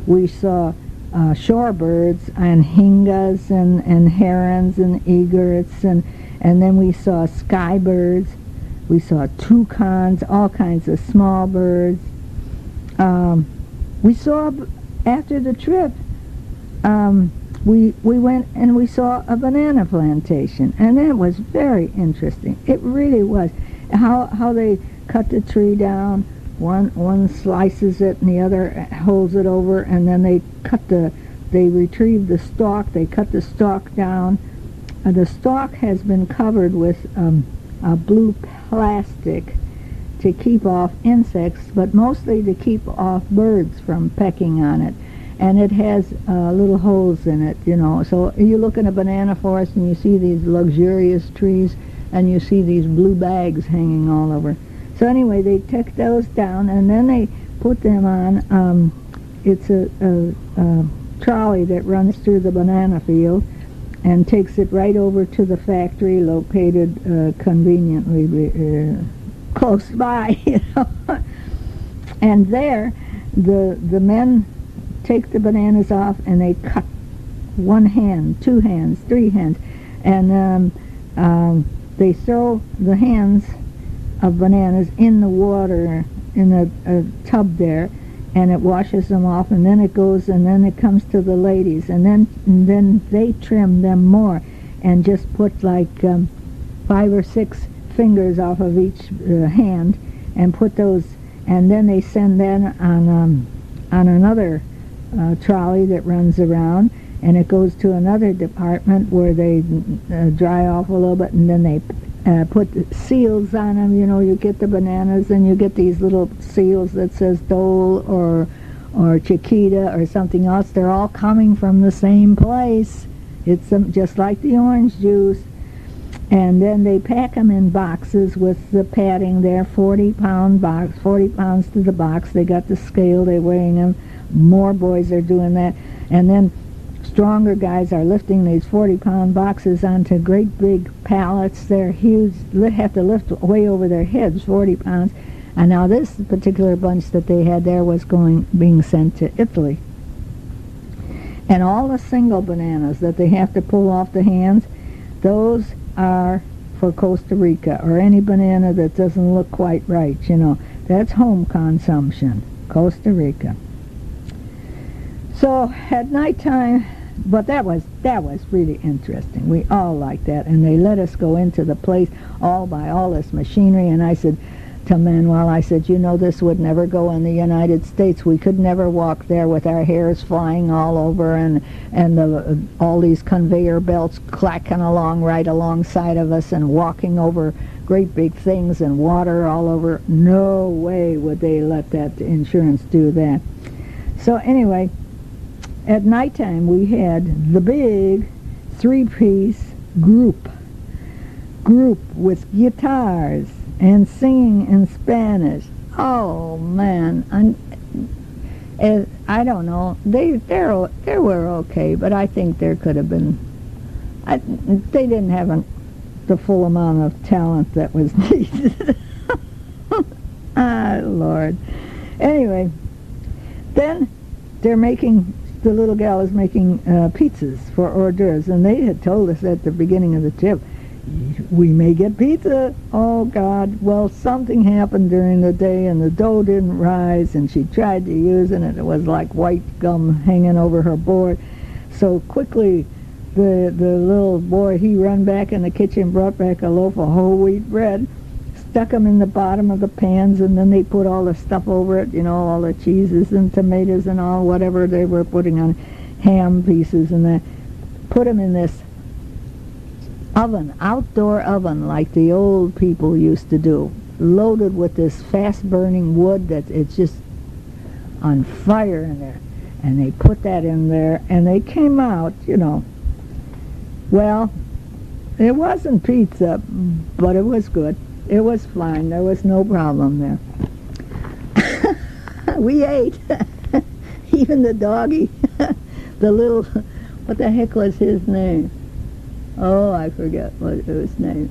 We saw shorebirds and hingas and herons and egrets, and then we saw skybirds. We saw toucans, all kinds of small birds. We saw, after the trip, we went and we saw a banana plantation, and that was very interesting. It really was. How they cut the tree down. One slices it and the other holds it over, and then they retrieve the stalk. They cut the stalk down. The stalk has been covered with a blue plastic to keep off insects, but mostly to keep off birds from pecking on it. And it has little holes in it, you know. So you look in a banana forest and you see these luxurious trees, and you see these blue bags hanging all over. So anyway, they took those down, and then they put them on, it's a trolley that runs through the banana field and takes it right over to the factory located conveniently close by, you know. And there, the men take the bananas off, and they cut one hand, 2 hands, 3 hands, and they throw the hands of bananas in the water, in a tub there, and it washes them off, and then it goes, and then it comes to the ladies, and then they trim them more, and just put like 5 or 6 fingers off of each hand, and put those, and then they send that on another trolley that runs around, and it goes to another department where they dry off a little bit, and then they put seals on them. You know, you get the bananas and you get these little seals that says Dole or Chiquita or something else. They're all coming from the same place. It's just like the orange juice. And then they pack them in boxes with the padding there, 40-pound box, 40 pounds to the box. They got the scale, they're weighing them. More boys are doing that. And then stronger guys are lifting these 40-pound boxes onto great big pallets. They're huge. They have to lift way over their heads, 40 pounds. And now this particular bunch that they had there was being sent to Italy. And all the single bananas that they have to pull off the hands, those are for Costa Rica, or any banana that doesn't look quite right, you know. That's home consumption, Costa Rica. So at nighttime, but that was really interesting. We all liked that, and they let us go into the place all by all this machinery, and I said to Manuel, I said, you know, this would never go in the United States. We could never walk there with our hairs flying all over and all these conveyor belts clacking along right alongside of us and walking over great big things and water all over. No way would they let that insurance do that. So anyway, at nighttime we had the big 3-piece group with guitars and singing in Spanish. Oh man, I don't know. They were okay, but I think there could have been. They didn't have the full amount of talent that was needed. Ah, Lord. Anyway, then the little gal is making pizzas for hors d'oeuvres, and they had told us at the beginning of the trip, we may get pizza. Oh God. Well, something happened during the day and the dough didn't rise, and she tried to use it and it was like white gum hanging over her board. So quickly the little boy, he run back in the kitchen, brought back a loaf of whole wheat bread, stuck them in the bottom of the pans, and then they put all the stuff over it, you know, all the cheeses and tomatoes and all whatever they were putting on, ham pieces and that, put them in this oven, outdoor oven like the old people used to do, loaded with this fast-burning wood that it's just on fire in there. And they put that in there, and they came out, you know. Well, it wasn't pizza, but it was good. It was fine. There was no problem there. We ate. Even the doggy, the little, what the heck was his name? Oh, I forget what his name.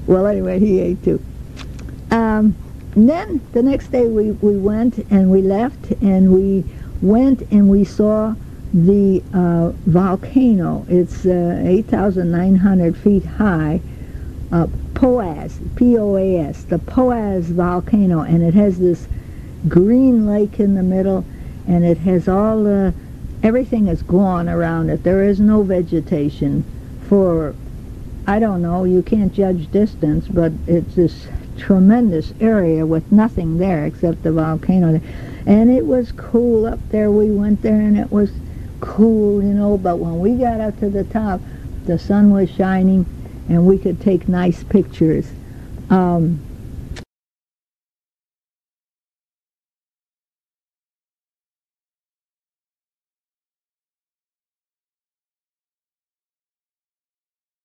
Well, anyway, he ate too. And then the next day we went and we left, and we went and we saw the volcano. It's 8,900 feet high. Poas, P-O-A-S, the Poas volcano, and it has this green lake in the middle, and it has all the, everything is gone around it. There is no vegetation for, I don't know, you can't judge distance, but it's this tremendous area with nothing there except the volcano. And it was cool up there. We went there and it was cool, you know, but when we got up to the top, the sun was shining and we could take nice pictures.